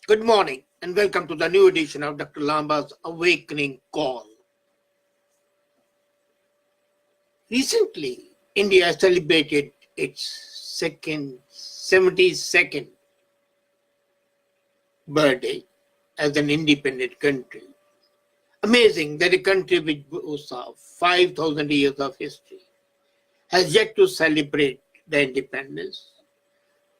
Good morning and welcome to the new edition of Dr. Lamba's Awakening Call. Recently, India celebrated its 72nd birthday as an independent country. Amazing that a country which boasts of 5,000 years of history has yet to celebrate the independence.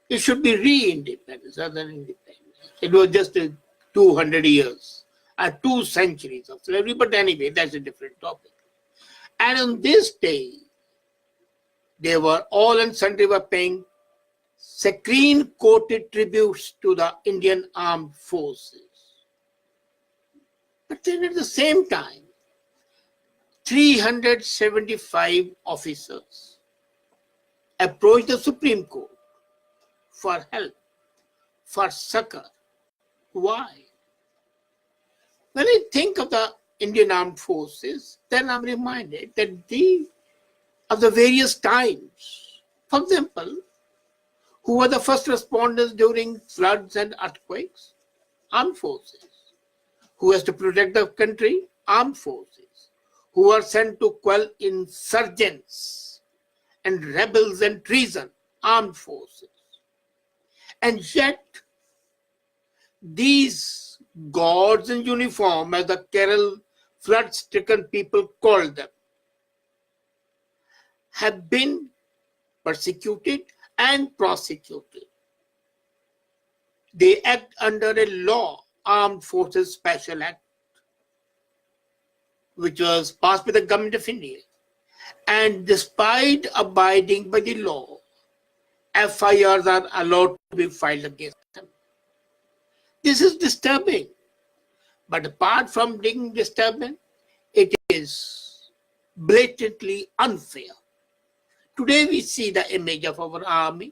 It should be re-independence rather than independence. It was just 200 years, 2 centuries of slavery, but anyway, that's a different topic. And on this day, they were all and sundry were paying saccharine-coated tributes to the Indian armed forces. But then at the same time, 375 officers approached the Supreme Court for help, for succor. Why? When I think of the Indian armed forces, then I'm reminded that of the various times. For example, who were the first responders during floods and earthquakes? Armed forces. Who has to protect the country? Armed forces. Who are sent to quell insurgents and rebels and treason? Armed forces. And yet, these gods in uniform, as the Kerala flood-stricken people called them, have been persecuted and prosecuted. They act under a law, Armed Forces Special Act, which was passed by the government of India. And despite abiding by the law, FIRs are allowed to be filed against them. This is disturbing. But apart from being disturbing, it is blatantly unfair. Today we see the image of our army,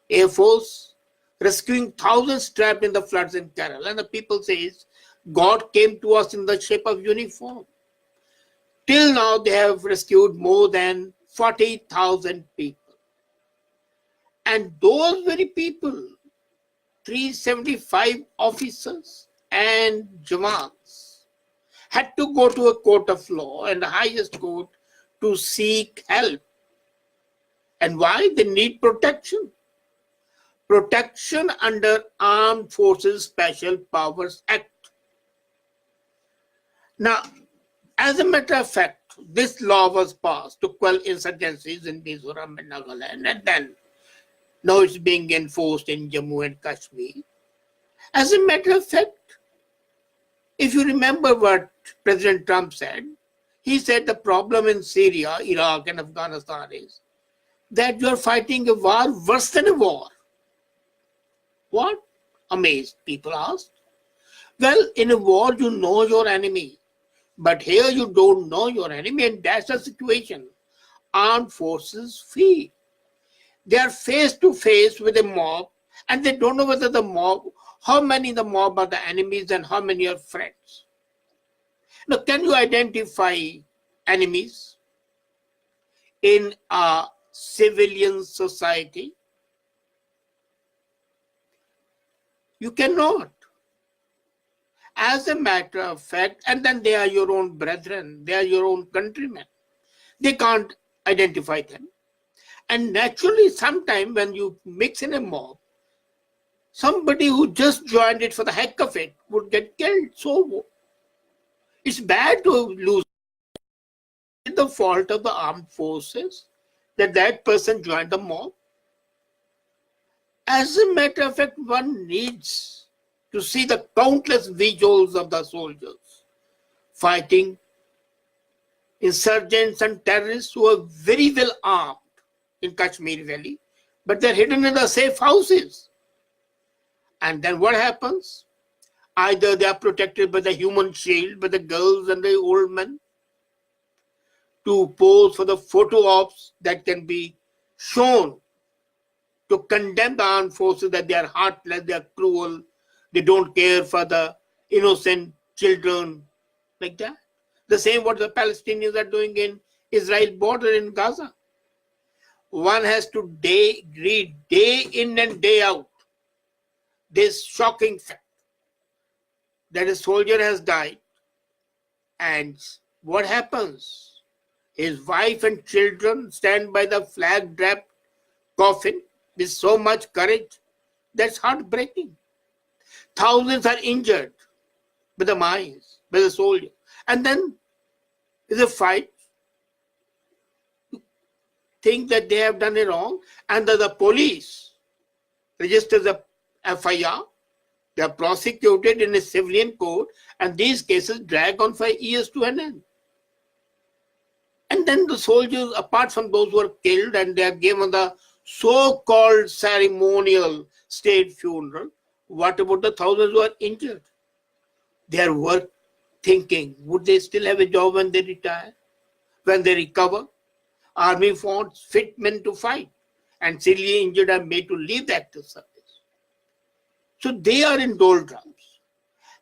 Air Force, rescuing thousands trapped in the floods in Kerala. And the people say, God came to us in the shape of uniform. Till now, they have rescued more than 40,000 people. And those very people, 375 officers and jawans, had to go to a court of law and the highest court to seek help. And why? They need protection. Protection under Armed Forces Special Powers Act. Now, as a matter of fact, this law was passed to quell insurgencies in Mizoram and Nagaland, and then now it's being enforced in Jammu and Kashmir. As a matter of fact, if you remember what President Trump said, he said the problem in Syria, Iraq, and Afghanistan is that you are fighting a war worse than a war. What? Amazed, people asked. Well, in a war, you know your enemy. But here you don't know your enemy, and that's the situation armed forces feel. They are face to face with a mob, and they don't know whether the mob, how many in the mob are the enemies and how many are friends. Now, can you identify enemies in a civilian society? You cannot. As a matter of fact, and then they are your own brethren, they are your own countrymen. They can't identify them. And naturally, sometime when you mix in a mob, somebody who just joined it for the heck of it would get killed. So it's bad to lose. It's the fault of the armed forces that person joined the mob. As a matter of fact, one needs to see the countless visuals of the soldiers fighting insurgents and terrorists who are very well armed in Kashmir Valley, but they're hidden in the safe houses. And then what happens? Either they are protected by the human shield, by the girls and the old men, to pose for the photo ops that can be shown to condemn the armed forces that they are heartless, they are cruel, they don't care for the innocent children, like that. The same what the Palestinians are doing in Israel border in Gaza. One has to read day in and day out this shocking fact that a soldier has died, and what happens? His wife and children stand by the flag-draped coffin with so much courage. That's heartbreaking. Thousands are injured by the mines, by the soldier. And then there's a fight. Think that they have done it wrong, and that the police registers a FIR. They are prosecuted in a civilian court, and these cases drag on for years to an end. And then the soldiers, apart from those who are killed and they are given the so-called ceremonial state funeral, what about the thousands who are injured? They are thinking, would they still have a job when they retire? When they recover? Army found fit men to fight, and seriously injured are made to leave the active service. So they are in doldrums.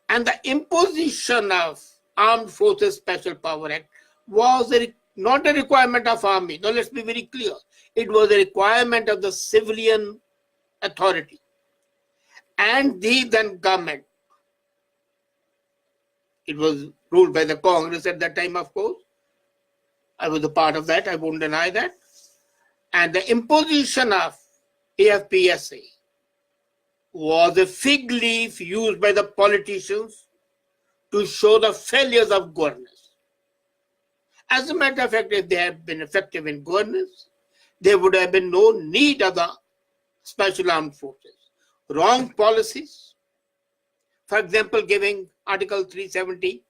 And the imposition of Armed Forces Special Power Act was not a requirement of army. Now let's be very clear. It was a requirement of the civilian authority. And the then government. It was ruled by the Congress at that time, of course. I was a part of that. I won't deny that. And the imposition of AFPSA was a fig leaf used by the politicians to show the failures of governance. As a matter of fact, if they had been effective in governance, there would have been no need of the special armed forces. Wrong policies, for example, giving Article 370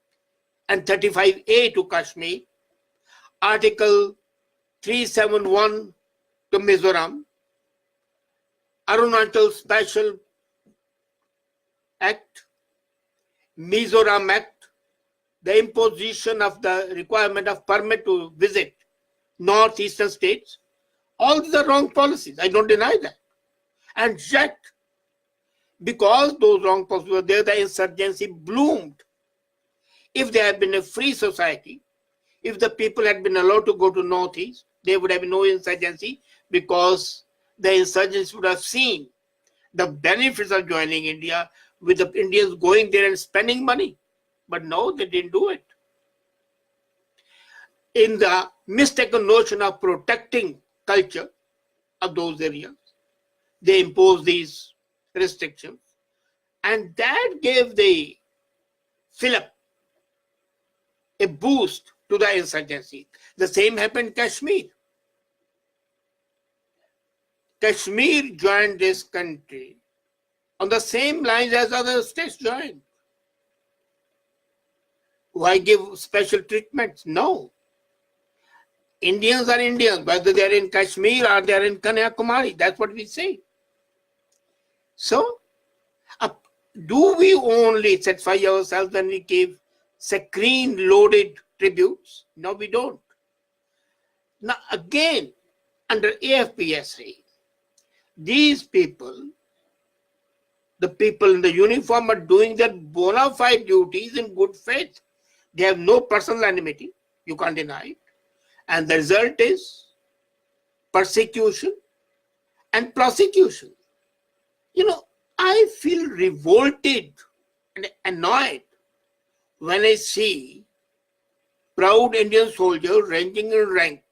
and 35A to Kashmir, Article 371 to Mizoram, Arunachal Special Act, Mizoram Act, the imposition of the requirement of permit to visit northeastern states. All these are wrong policies. I don't deny that. And yet, because those wrong policies were there, the insurgency bloomed. If there had been a free society, if the people had been allowed to go to northeast, there would have been no insurgency, because the insurgents would have seen the benefits of joining India, with the Indians going there and spending money. But no, they didn't do it. In the mistaken notion of protecting culture of those areas, they imposed these restrictions, and that gave the fillip a boost to the insurgency. The same happened in Kashmir. Kashmir joined this country on the same lines as other states joined. Why give special treatments? No. Indians are Indians, whether they are in Kashmir or they are in Kanyakumari. That's what we say. So, do we only satisfy ourselves when we give saccharine-loaded tributes? No, we don't. Now, again, under AFPSA, these people, the people in the uniform, are doing their bona fide duties in good faith. They have no personal enmity. You can't deny it. And the result is persecution and prosecution. You know, I feel revolted and annoyed when I see proud Indian soldiers ranging in rank,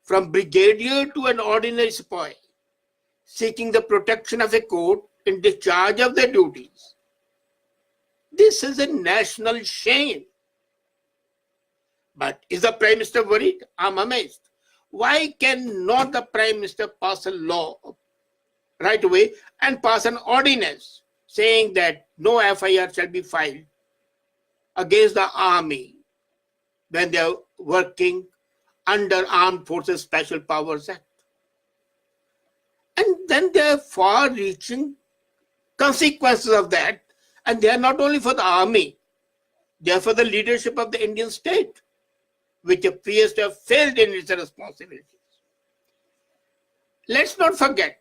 from brigadier to an ordinary sepoy, seeking the protection of a court in discharge of their duties. This is a national shame. But is the Prime Minister worried? I'm amazed. Why cannot the Prime Minister pass a law right away and pass an ordinance saying that no FIR shall be filed against the army when they are working under Armed Forces Special Powers Act? And then there are far-reaching consequences of that, and they are not only for the army, they are for the leadership of the Indian state, which appears to have failed in its responsibilities. Let's not forget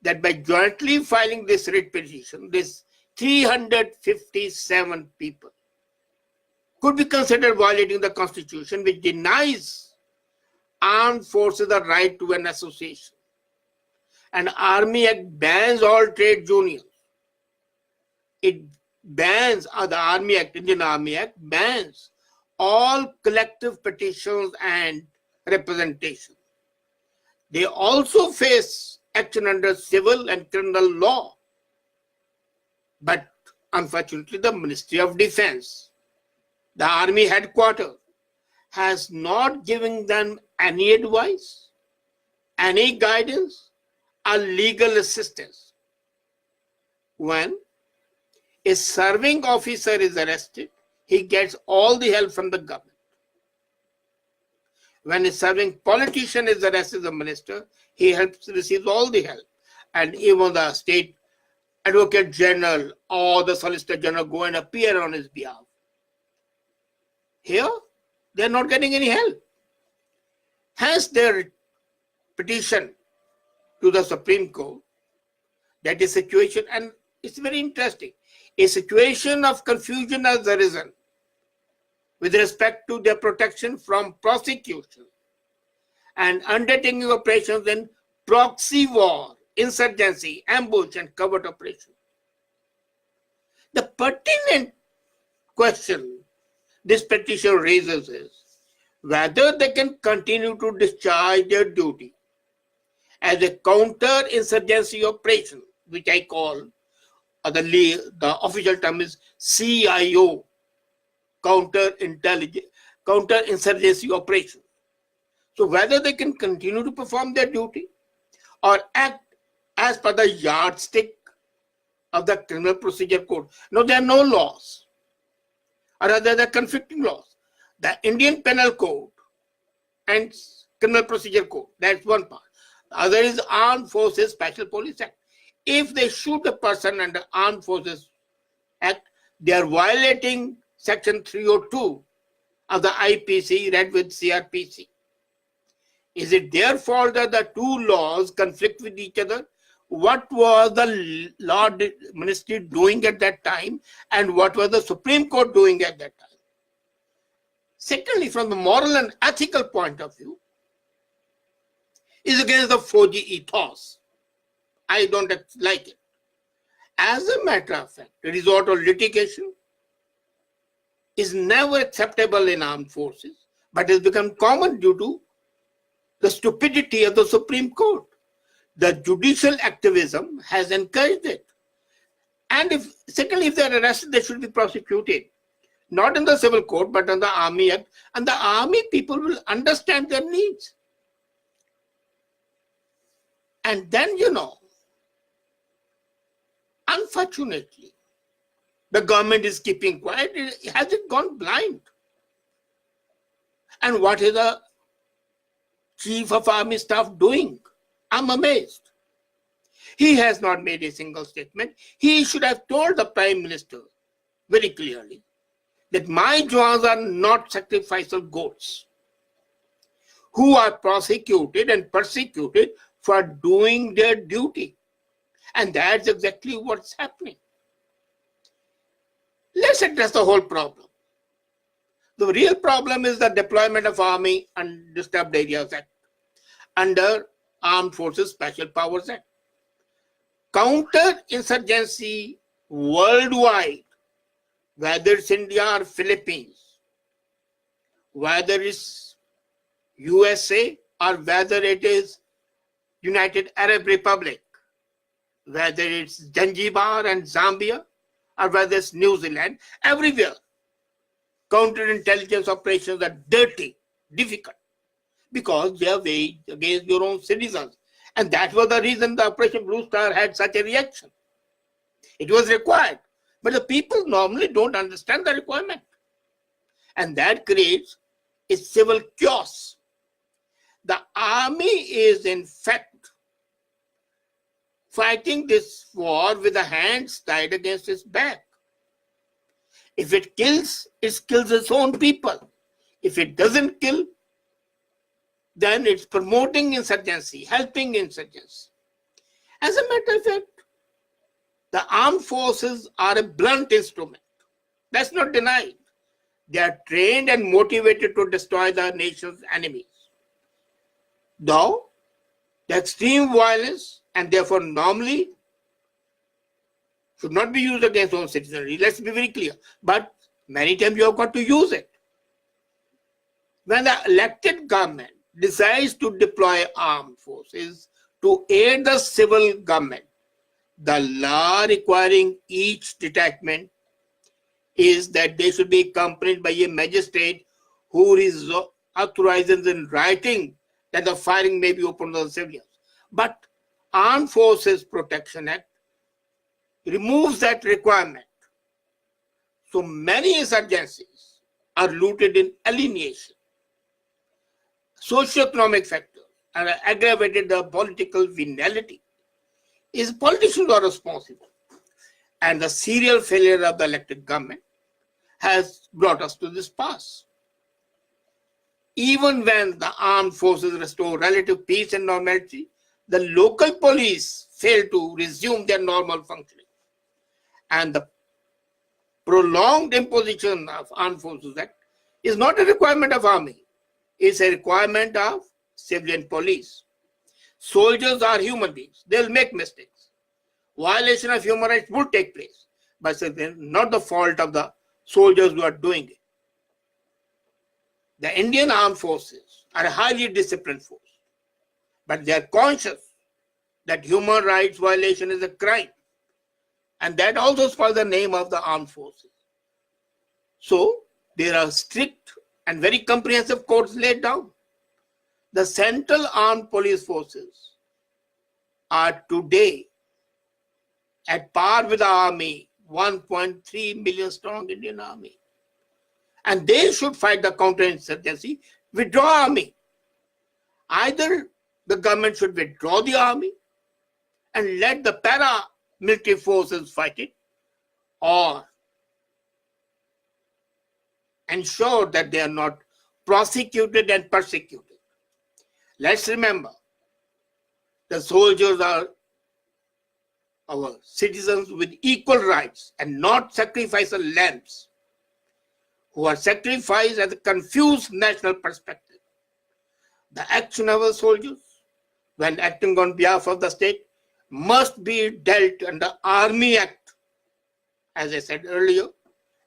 that by jointly filing this writ petition, this 357 people could be considered violating the Constitution, which denies armed forces the right to an association. And Army Act bans all trade unions. It bans, or the Army Act, Indian Army Act, bans all collective petitions and representation. They also face action under civil and criminal law. But unfortunately, the Ministry of Defense, the Army headquarters, has not given them any advice, any guidance, or legal assistance. When a serving officer is arrested, he gets all the help from the government. When a serving politician is arrested as a minister, he receives all the help. And even the state advocate general or the solicitor general go and appear on his behalf. Here, they are not getting any help. Hence, their petition to the Supreme Court, that is situation, and it's very interesting, a situation of confusion has arisen with respect to their protection from prosecution and undertaking operations in proxy war, insurgency, ambush, and covert operation. The pertinent question this petition raises is whether they can continue to discharge their duty as a counter-insurgency operation, which I call, the official term is CIO, counter-insurgency operation. So whether they can continue to perform their duty or act as per the yardstick of the Criminal Procedure Code. No, there are no laws, or rather there are conflicting laws. The Indian Penal Code and Criminal Procedure Code, that's one part. The other is Armed Forces Special Police Act. If they shoot a person under Armed Forces Act, they are violating Section 302 of the IPC, read with CRPC. Is it their fault that the two laws conflict with each other? What was the law ministry doing at that time, and what was the Supreme Court doing at that time? Secondly, from the moral and ethical point of view, is against the 4G ethos. I don't like it. As a matter of fact, the resort of litigation is never acceptable in armed forces, but has become common due to the stupidity of the Supreme Court. The judicial activism has encouraged it. And secondly, if they are arrested, they should be prosecuted. Not in the civil court, but in the Army Act. And the army people will understand their needs. And then, unfortunately, the government is keeping quiet. Has it gone blind? And what is the Chief of Army Staff doing? I'm amazed. He has not made a single statement. He should have told the Prime Minister very clearly that my jawans are not sacrificial goats who are prosecuted and persecuted for doing their duty. And that's exactly what's happening. Let's address the whole problem. The real problem is the deployment of Army Undisturbed Areas Act under Armed Forces Special Powers Act. Counter-insurgency worldwide, whether it's India or Philippines, whether it's USA or whether it is United Arab Republic, whether it's Zanzibar and Zambia, or whether it's New Zealand, everywhere, counterintelligence operations are dirty, difficult, because they are waged against your own citizens. And that was the reason the Operation Blue Star had such a reaction. It was required. But the people normally don't understand the requirement. And that creates a civil chaos. The army is in fact fighting this war with the hands tied against its back. If it kills its own people. If it doesn't kill, then it's promoting insurgency, helping insurgency. As a matter of fact, the armed forces are a blunt instrument. That's not denied. They are trained and motivated to destroy the nation's enemies. Though, the extreme violence and therefore normally should not be used against own citizenry. Let's be very clear. But many times you have got to use it. When the elected government decides to deploy armed forces to aid the civil government, the law requiring each detachment is that they should be accompanied by a magistrate who is authorizes in writing that the firing may be opened on the civilians. But Armed Forces Protection Act removes that requirement. So many insurgencies are rooted in alienation. Socioeconomic factors are aggravated the political venality. Is politicians are responsible. And the serial failure of the elected government has brought us to this pass. Even when the armed forces restore relative peace and normality, the local police fail to resume their normal functioning. And the prolonged imposition of Armed Forces Act is not a requirement of army. It's a requirement of civilian police. Soldiers are human beings. They'll make mistakes. Violation of human rights will take place, but it's not the fault of the soldiers who are doing it. The Indian Armed Forces are a highly disciplined force, but they are conscious that human rights violation is a crime, and that also spoils the name of the armed forces. So there are strict and very comprehensive codes laid down. The Central Armed Police Forces are today at par with the army, 1.3 million strong Indian army. And they should fight the counterinsurgency, withdraw army. Either the government should withdraw the army and let the paramilitary forces fight it, or ensure that they are not prosecuted and persecuted. Let's remember, the soldiers are our citizens with equal rights and not sacrificial lambs who are sacrificed as a confused national perspective. The action of our soldiers, when acting on behalf of the state, must be dealt under Army Act, as I said earlier,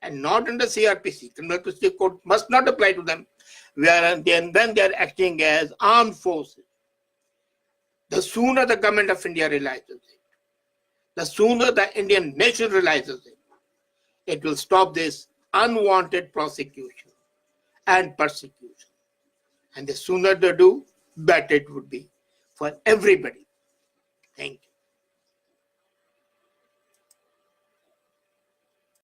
and not under CRPC. Criminal Procedure Code must not apply to them when they are acting as armed forces. The sooner the government of India realizes it, the sooner the Indian nation realizes it, it will stop this unwanted prosecution and persecution. And the sooner they do, better it would be for everybody. Thank you.